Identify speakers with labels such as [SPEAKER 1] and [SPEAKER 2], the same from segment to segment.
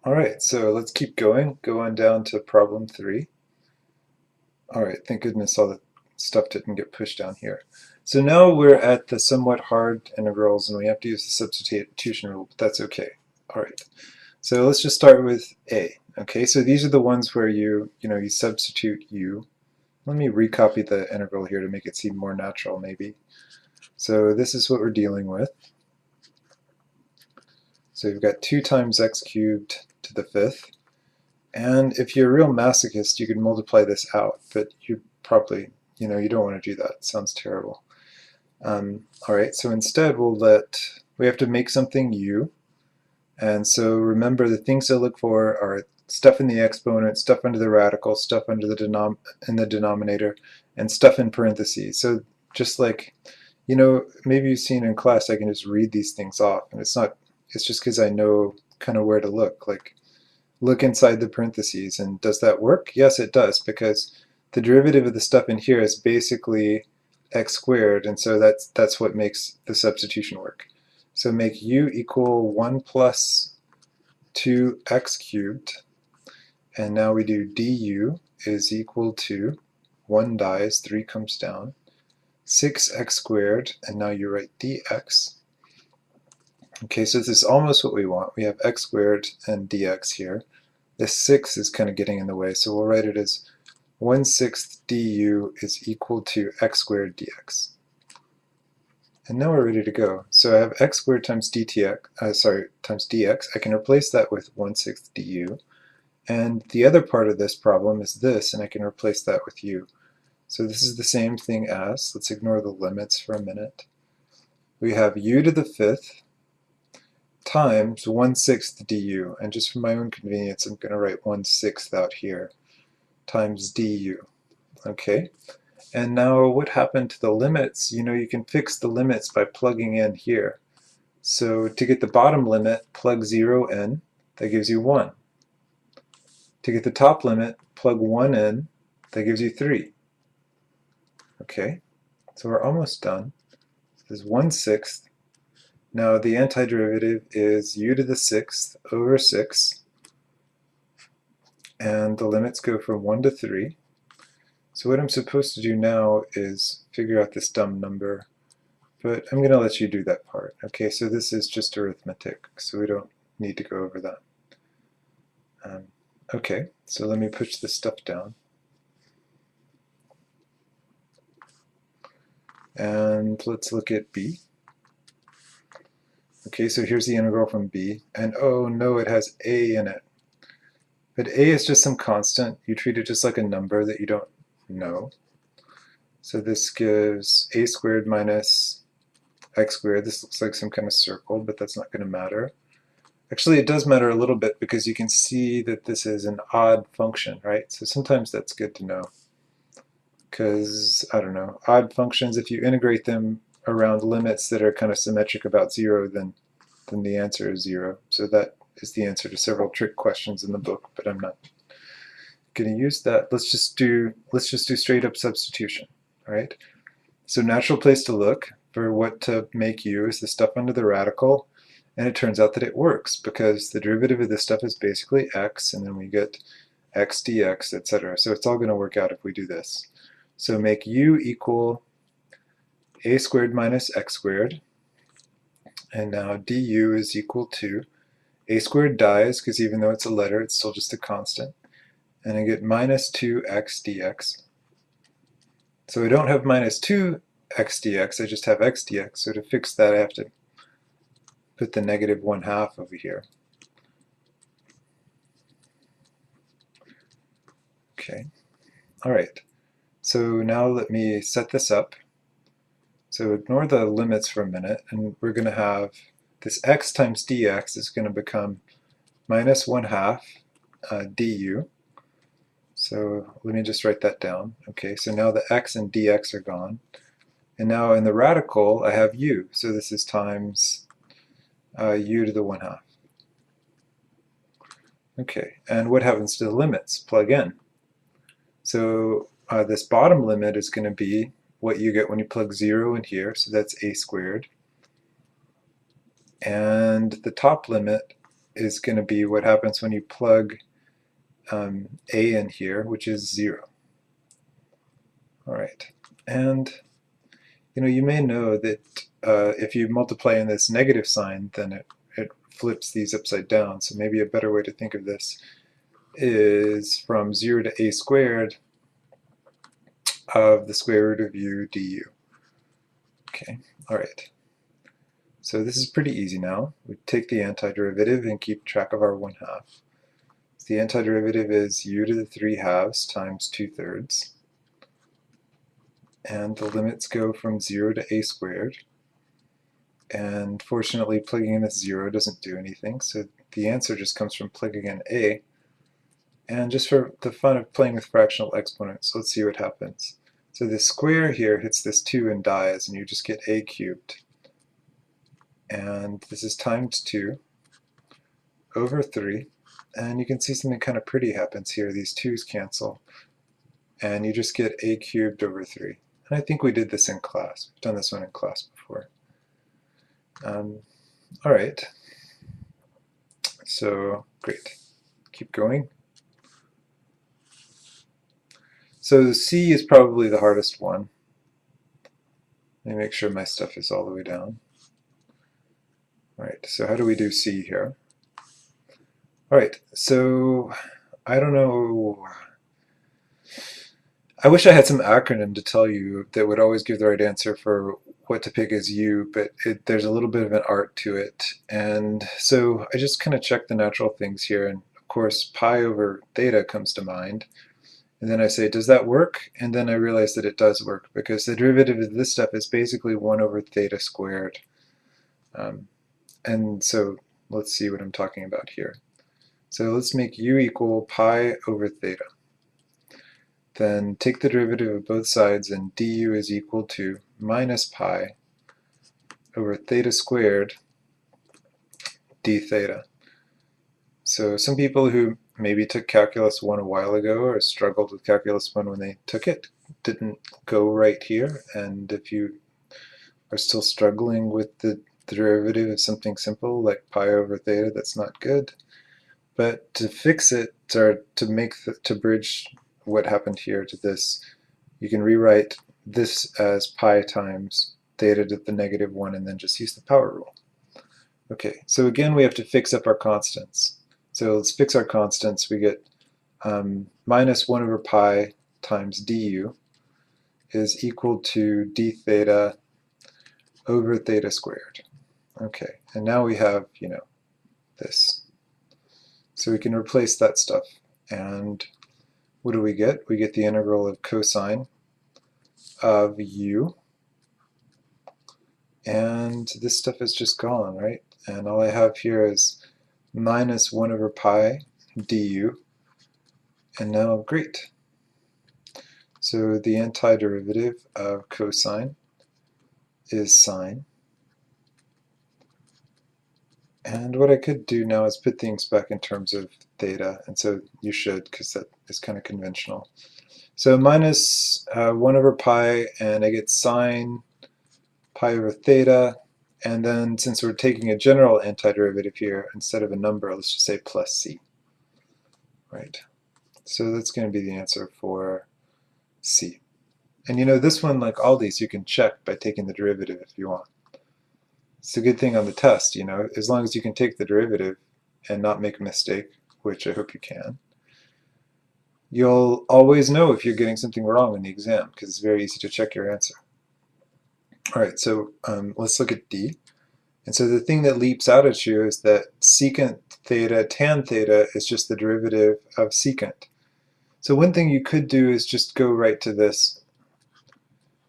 [SPEAKER 1] Alright, so let's keep going. Go on down to problem 3. Alright, thank goodness all the stuff didn't get pushed down here. So now we're at the somewhat hard integrals and we have to use the substitution rule, but that's okay. Alright, so let's just start with a. Okay, so these are the ones where you substitute u. Let me recopy the integral here to make it seem more natural maybe. So this is what we're dealing with. So you've got 2 times x cubed to the 5th. And if you're a real masochist, you can multiply this out, but you probably, you don't want to do that. It sounds terrible. Alright, so instead we have to make something u. And so remember, the things to look for are stuff in the exponent, stuff under the radical, stuff under in the denominator, and stuff in parentheses. So just like, maybe you've seen in class, I can just read these things off, and it's just because I know kind of where to look. Like, look inside the parentheses, and does that work? Yes, it does, because the derivative of the stuff in here is basically x squared, and so that's what makes the substitution work. So make u equal 1 plus 2x cubed, and now we do du is equal to 1 dies, 3 comes down, 6x squared, and now you write dx. Okay, so this is almost what we want. We have x squared and dx here. This 6 is kind of getting in the way, so we'll write it as 1/6 du is equal to x squared dx. And now we're ready to go. So I have x squared times times dx. I can replace that with 1/6 du. And the other part of this problem is this, and I can replace that with u. So this is the same thing as, let's ignore the limits for a minute. We have u to the 5th times 1/6 du, and just for my own convenience I'm going to write 1/6 out here, times du. Okay, and now what happened to the limits? You can fix the limits by plugging in here. So to get the bottom limit, plug 0 in, that gives you 1. To get the top limit, plug 1 in, that gives you 3. Okay, so we're almost done. This is 1/6. Now the antiderivative is u to the 6th over 6, and the limits go from 1 to 3. So what I'm supposed to do now is figure out this dumb number, but I'm going to let you do that part. Okay, so this is just arithmetic, so we don't need to go over that. Okay, so let me push this stuff down. And let's look at b. Okay, so here's the integral from b, and oh no, it has a in it. But a is just some constant. You treat it just like a number that you don't know. So this gives a squared minus x squared. This looks like some kind of circle, but that's not going to matter. Actually, it does matter a little bit because you can see that this is an odd function, right? So sometimes that's good to know. Because, I don't know, odd functions, if you integrate them around limits that are kind of symmetric about 0, then the answer is 0. So that is the answer to several trick questions in the book, but I'm not going to use that. Let's just do straight up substitution, right? So natural place to look for what to make u is the stuff under the radical, and it turns out that it works because the derivative of this stuff is basically x, and then we get x dx, etc. So it's all going to work out if we do this. So make u equal a squared minus x squared, and now du is equal to a squared dies, because even though it's a letter, it's still just a constant, and I get minus 2x dx. So I don't have minus 2x dx, I just have x dx, so to fix that I have to put the negative 1/2 over here. Okay, alright, so now let me set this up. So ignore the limits for a minute, and we're going to have this x times dx is going to become minus 1/2 du. So let me just write that down. Okay, so now the x and dx are gone. And now in the radical, I have u. So this is times u to the 1/2. Okay, and what happens to the limits? Plug in. So this bottom limit is going to be what you get when you plug 0 in here, so that's a squared. And the top limit is going to be what happens when you plug a in here, which is 0. All right, and you may know that if you multiply in this negative sign, then it flips these upside down. So maybe a better way to think of this is from 0 to a squared of the square root of u du. Okay, all right. So this is pretty easy now. We take the antiderivative and keep track of our 1/2. So the antiderivative is u to the 3/2 times 2/3. And the limits go from 0 to a squared. And fortunately, plugging in this 0 doesn't do anything, so the answer just comes from plugging in a. And just for the fun of playing with fractional exponents, let's see what happens. So this square here hits this 2 and dies, and you just get a cubed. And this is times 2 over 3. And you can see something kind of pretty happens here. These 2's cancel. And you just get a cubed over 3. And I think we did this in class. We've done this one in class before. All right. So, great. Keep going. So C is probably the hardest one. Let me make sure my stuff is all the way down. All right, so how do we do C here? All right, so I don't know. I wish I had some acronym to tell you that would always give the right answer for what to pick as U, but there's a little bit of an art to it. And so I just kind of check the natural things here. And of course, pi over theta comes to mind. And then I say, does that work? And then I realize that it does work, because the derivative of this stuff is basically 1 over theta squared. And so let's see what I'm talking about here. So let's make u equal pi over theta. Then take the derivative of both sides, and du is equal to minus pi over theta squared d theta. So some people who maybe took Calculus 1 a while ago or struggled with Calculus 1 when they took it didn't go right here. And if you are still struggling with the derivative of something simple like pi over theta, that's not good. But to fix it, or to bridge what happened here to this, you can rewrite this as pi times theta to the negative 1 and then just use the power rule. Okay, so again we have to fix up our constants. So let's fix our constants. We get minus 1 over pi times du is equal to d theta over theta squared. Okay, and now we have, this. So we can replace that stuff. And what do we get? We get the integral of cosine of u. And this stuff is just gone, right? And all I have here is minus 1 over pi du. And now, great. So the antiderivative of cosine is sine. And what I could do now is put things back in terms of theta, and so you should, because that is kind of conventional. So minus 1 over pi, and I get sine pi over theta, and then since we're taking a general antiderivative here, instead of a number, let's just say plus c. Right. So that's going to be the answer for C. And this one, like all these, you can check by taking the derivative if you want. It's a good thing on the test, as long as you can take the derivative and not make a mistake, which I hope you can, you'll always know if you're getting something wrong in the exam, because it's very easy to check your answer. All right, so let's look at D. And so the thing that leaps out at you is that secant theta tan theta is just the derivative of secant. So one thing you could do is just go right to this.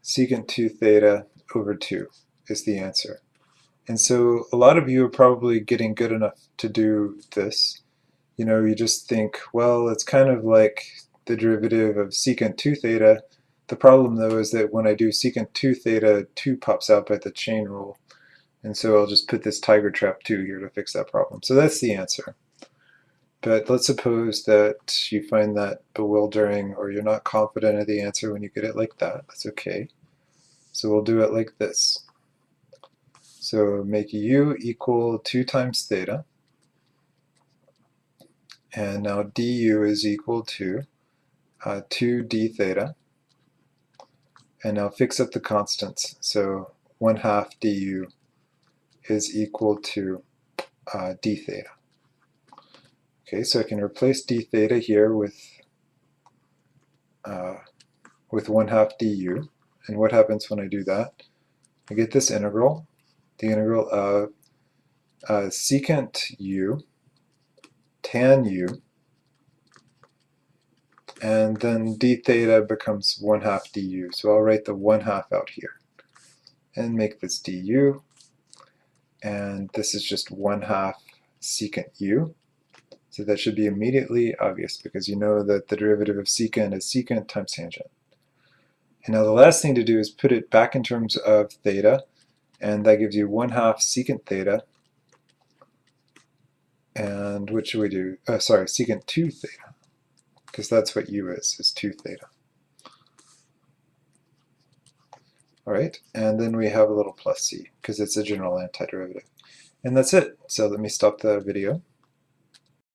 [SPEAKER 1] Secant 2 theta over 2 is the answer. And so a lot of you are probably getting good enough to do this. You just think, well, it's kind of like the derivative of secant 2 theta. The problem, though, is that when I do secant 2 theta, 2 pops out by the chain rule. And so I'll just put this tiger trap 2 here to fix that problem. So that's the answer. But let's suppose that you find that bewildering, or you're not confident of the answer when you get it like that. That's okay. So we'll do it like this. So make u equal 2 times theta. And now du is equal to 2d theta. And now fix up the constants. So 1/2 du is equal to d theta. Okay, so I can replace d theta here with 1/2 du. And what happens when I do that? I get this integral, the integral of secant u, tan u, and then d theta becomes 1/2 du. So I'll write the 1/2 out here and make this du. And this is just 1/2 secant u. So that should be immediately obvious because you know that the derivative of secant is secant times tangent. And now the last thing to do is put it back in terms of theta, and that gives you 1/2 secant theta. And what should we do? Sorry, secant 2 theta, because that's what u is 2 theta. All right, and then we have a little plus c, because it's a general antiderivative. And that's it. So let me stop the video.